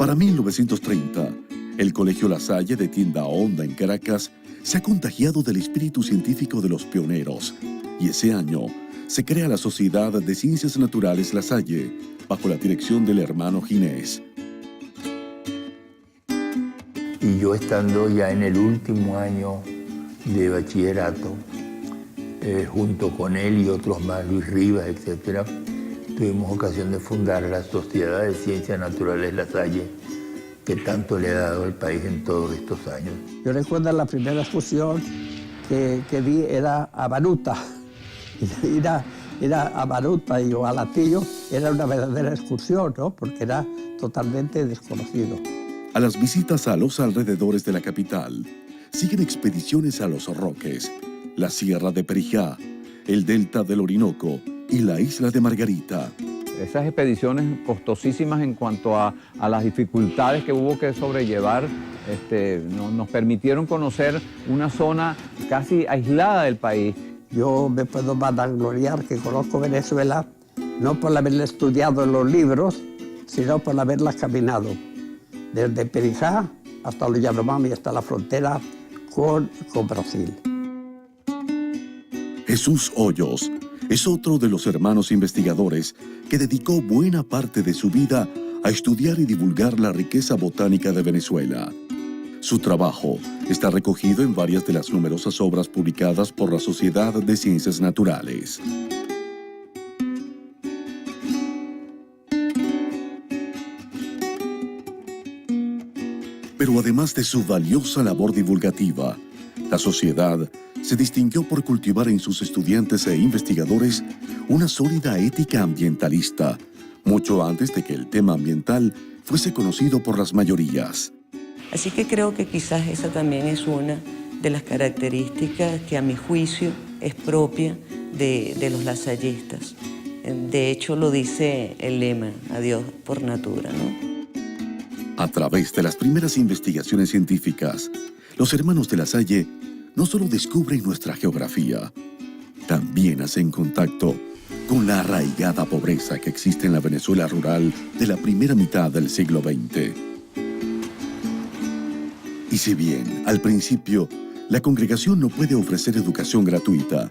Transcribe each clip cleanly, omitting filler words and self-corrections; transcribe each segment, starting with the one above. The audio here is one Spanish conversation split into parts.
Para 1930, el Colegio La Salle de Tienda Honda en Caracas se ha contagiado del espíritu científico de los pioneros y ese año se crea la Sociedad de Ciencias Naturales La Salle bajo la dirección del hermano Ginés. Y yo estando ya en el último año de bachillerato, junto con él y otros más, Luis Rivas, etc., tuvimos ocasión de fundar la Sociedad de Ciencias Naturales La Salle, que tanto le ha dado al país en todos estos años. Yo recuerdo la primera excursión que vi era a Baruta. Ir a Baruta y a Latillo era una verdadera excursión, ¿no? Porque era totalmente desconocido. A las visitas a los alrededores de la capital siguen expediciones a Los Roques, la Sierra de Perijá, el Delta del Orinoco y la Isla de Margarita. Esas expediciones costosísimas en cuanto a las dificultades que hubo que sobrellevar nos permitieron conocer una zona casi aislada del país. Yo me puedo vanagloriar que conozco Venezuela no por haberla estudiado en los libros, sino por haberla caminado. Desde Perijá hasta los Yanomami, hasta la frontera con Brasil. Jesús Hoyos es otro de los hermanos investigadores que dedicó buena parte de su vida a estudiar y divulgar la riqueza botánica de Venezuela. Su trabajo está recogido en varias de las numerosas obras publicadas por la Sociedad de Ciencias Naturales. Pero además de su valiosa labor divulgativa, la sociedad se distinguió por cultivar en sus estudiantes e investigadores una sólida ética ambientalista, mucho antes de que el tema ambiental fuese conocido por las mayorías. Así que creo que quizás esa también es una de las características que a mi juicio es propia de los lasallistas. De hecho lo dice el lema, adiós por natura, ¿no? A través de las primeras investigaciones científicas, los hermanos de La Salle no solo descubren nuestra geografía, también hacen contacto con la arraigada pobreza que existe en la Venezuela rural de la primera mitad del siglo XX. Y si bien, al principio, la congregación no puede ofrecer educación gratuita,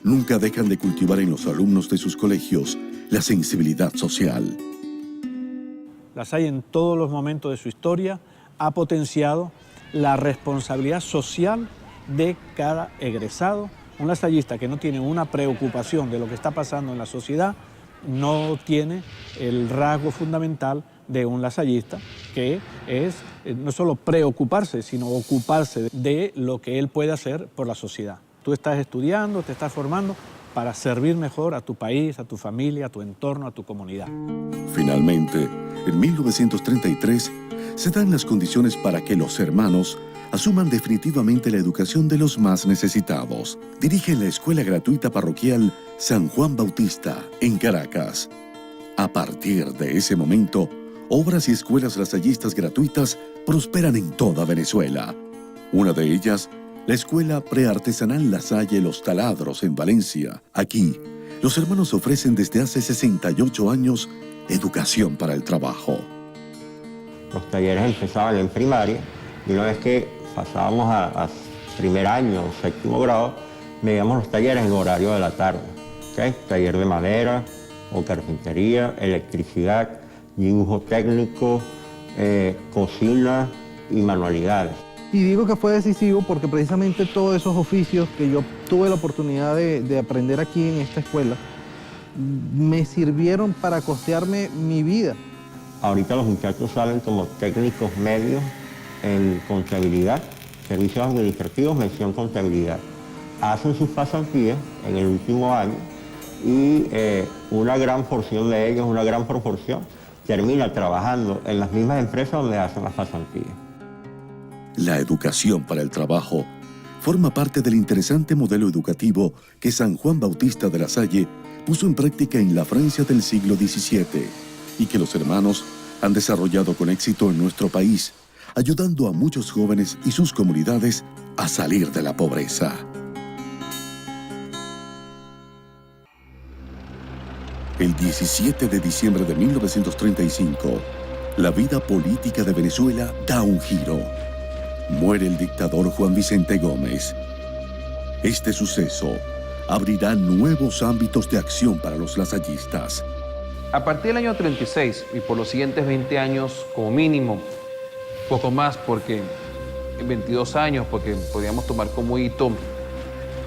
nunca dejan de cultivar en los alumnos de sus colegios la sensibilidad social. La Salle en todos los momentos de su historia ha potenciado la responsabilidad social de cada egresado. Un lasallista que no tiene una preocupación de lo que está pasando en la sociedad no tiene el rasgo fundamental de un lasallista, que es no solo preocuparse, sino ocuparse de lo que él puede hacer por la sociedad. Tú estás estudiando, te estás formando para servir mejor a tu país, a tu familia, a tu entorno, a tu comunidad. Finalmente, en 1933, se dan las condiciones para que los hermanos asuman definitivamente la educación de los más necesitados. Dirigen la Escuela Gratuita Parroquial San Juan Bautista, en Caracas. A partir de ese momento, obras y escuelas lasallistas gratuitas prosperan en toda Venezuela. Una de ellas, la Escuela Preartesanal La Salle Los Taladros en Valencia. Aquí, los hermanos ofrecen desde hace 68 años educación para el trabajo. Los talleres empezaban en primaria y una vez que pasábamos a primer año, séptimo grado, veíamos los talleres en horario de la tarde. ¿Okay? Taller de madera o carpintería, electricidad, dibujo técnico, cocina y manualidades. Y digo que fue decisivo porque precisamente todos esos oficios que yo tuve la oportunidad de aprender aquí en esta escuela me sirvieron para costearme mi vida. Ahorita los muchachos salen como técnicos medios en contabilidad, servicios administrativos, mención contabilidad. Hacen sus pasantías en el último año y una gran porción de ellos, una gran proporción, termina trabajando en las mismas empresas donde hacen las pasantías. La educación para el trabajo forma parte del interesante modelo educativo que San Juan Bautista de La Salle puso en práctica en la Francia del siglo XVII y que los hermanos han desarrollado con éxito en nuestro país, ayudando a muchos jóvenes y sus comunidades a salir de la pobreza. El 17 de diciembre de 1935, la vida política de Venezuela da un giro. Muere el dictador Juan Vicente Gómez. Este suceso abrirá nuevos ámbitos de acción para los lasallistas. A partir del año 36 y por los siguientes 20 años como mínimo, poco más porque 22 años, porque podríamos tomar como hito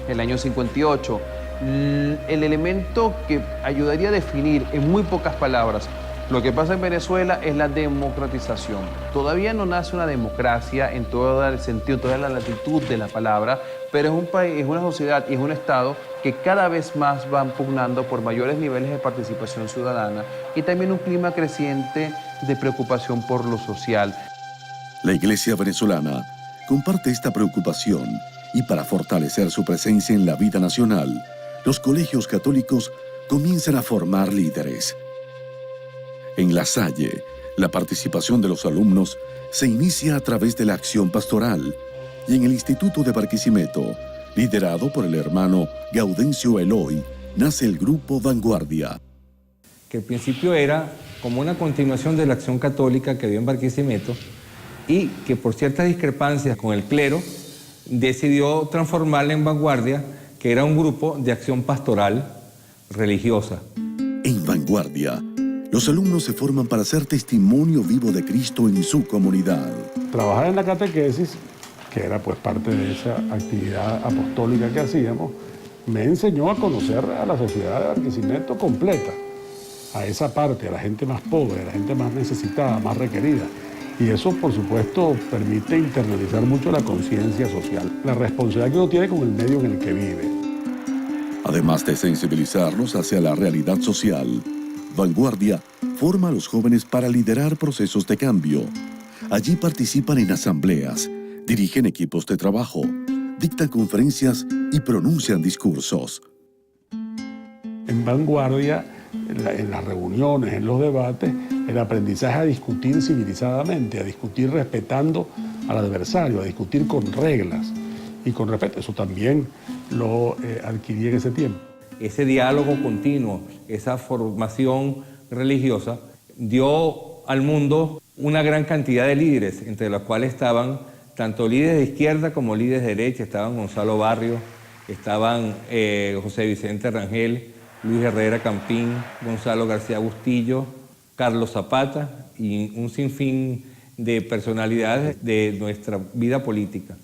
el año 58, el elemento que ayudaría a definir en muy pocas palabras lo que pasa en Venezuela es la democratización. Todavía no nace una democracia en todo el sentido, en toda la latitud de la palabra, pero es un país, es una sociedad y es un Estado que cada vez más van pugnando por mayores niveles de participación ciudadana y también un clima creciente de preocupación por lo social. La Iglesia venezolana comparte esta preocupación y para fortalecer su presencia en la vida nacional, los colegios católicos comienzan a formar líderes. En La Salle, la participación de los alumnos se inicia a través de la acción pastoral y en el Instituto de Barquisimeto, liderado por el hermano Gaudencio Eloy, nace el grupo Vanguardia. Que al principio era como una continuación de la acción católica que había en Barquisimeto y que por ciertas discrepancias con el clero decidió transformarla en Vanguardia, que era un grupo de acción pastoral religiosa. En Vanguardia, los alumnos se forman para ser testimonio vivo de Cristo en su comunidad. Trabajar en la catequesis, que era pues parte de esa actividad apostólica que hacíamos, me enseñó a conocer a la sociedad de Barquisimeto completa, a esa parte, a la gente más pobre, a la gente más necesitada, más requerida. Y eso, por supuesto, permite internalizar mucho la conciencia social, la responsabilidad que uno tiene con el medio en el que vive. Además de sensibilizarlos hacia la realidad social, Vanguardia forma a los jóvenes para liderar procesos de cambio. Allí participan en asambleas, dirigen equipos de trabajo, dictan conferencias y pronuncian discursos. En Vanguardia, en las reuniones, en los debates, el aprendizaje a discutir civilizadamente, a discutir respetando al adversario, a discutir con reglas y con respeto. Eso también lo adquirí en ese tiempo. Ese diálogo continuo, esa formación religiosa, dio al mundo una gran cantidad de líderes, entre los cuales estaban tanto líderes de izquierda como líderes de derecha. Estaban Gonzalo Barrios, estaban José Vicente Rangel, Luis Herrera Campín, Gonzalo García Bustillo, Carlos Zapata y un sinfín de personalidades de nuestra vida política.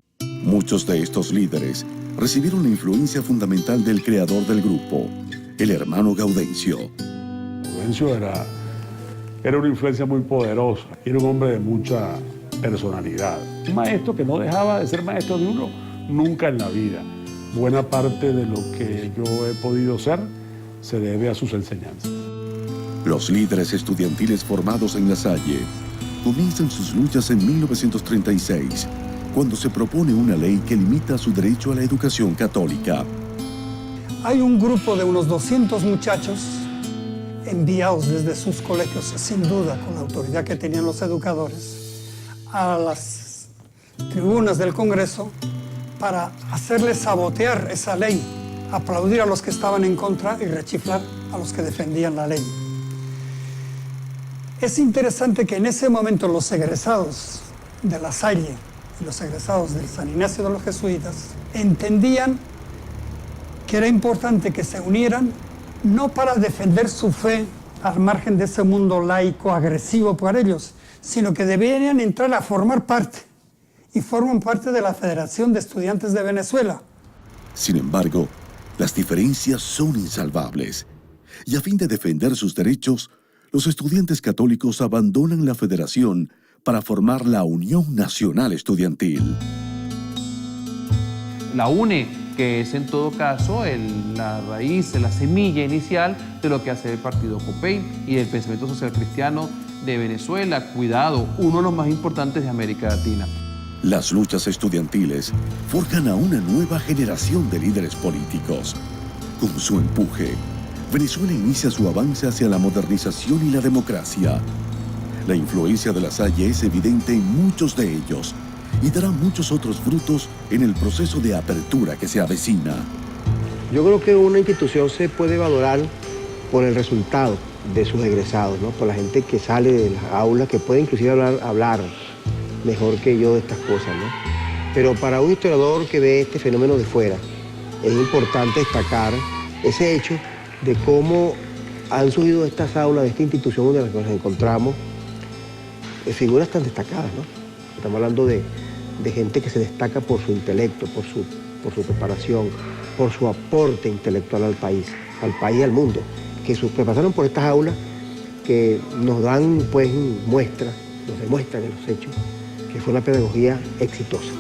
Muchos de estos líderes recibieron la influencia fundamental del creador del grupo, el hermano Gaudencio. Gaudencio era una influencia muy poderosa, era un hombre de mucha personalidad. Un maestro que no dejaba de ser maestro de uno nunca en la vida. Buena parte de lo que yo he podido ser se debe a sus enseñanzas. Los líderes estudiantiles formados en La Salle comienzan sus luchas en 1936, cuando se propone una ley que limita su derecho a la educación católica. Hay un grupo de unos 200 muchachos enviados desde sus colegios, sin duda con la autoridad que tenían los educadores, a las tribunas del Congreso para hacerles sabotear esa ley, aplaudir a los que estaban en contra y rechiflar a los que defendían la ley. Es interesante que en ese momento los egresados de La Salle y los egresados del San Ignacio de los Jesuitas entendían que era importante que se unieran no para defender su fe al margen de ese mundo laico agresivo para ellos, sino que debían entrar a formar parte, y forman parte de la Federación de Estudiantes de Venezuela. Sin embargo, las diferencias son insalvables, y a fin de defender sus derechos, los estudiantes católicos abandonan la federación para formar la Unión Nacional Estudiantil. La UNE, que es en todo caso la raíz, la semilla inicial de lo que hace el partido COPEI y del pensamiento social cristiano de Venezuela. Cuidado, uno de los más importantes de América Latina. Las luchas estudiantiles forjan a una nueva generación de líderes políticos. Con su empuje, Venezuela inicia su avance hacia la modernización y la democracia. La influencia de La Salle es evidente en muchos de ellos y dará muchos otros frutos en el proceso de apertura que se avecina. Yo creo que una institución se puede valorar por el resultado, de sus egresados, ¿no? Por la gente que sale de las aulas, que puede inclusive hablar mejor que yo de estas cosas, ¿no? Pero para un historiador que ve este fenómeno de fuera, es importante destacar ese hecho de cómo han surgido de estas aulas, de esta institución donde nos encontramos, figuras tan destacadas, ¿no? Estamos hablando de gente que se destaca por su intelecto, por su preparación, por su aporte intelectual al país y al mundo, que pasaron por estas aulas que nos dan, pues, muestras, nos demuestran en los hechos que fue una pedagogía exitosa.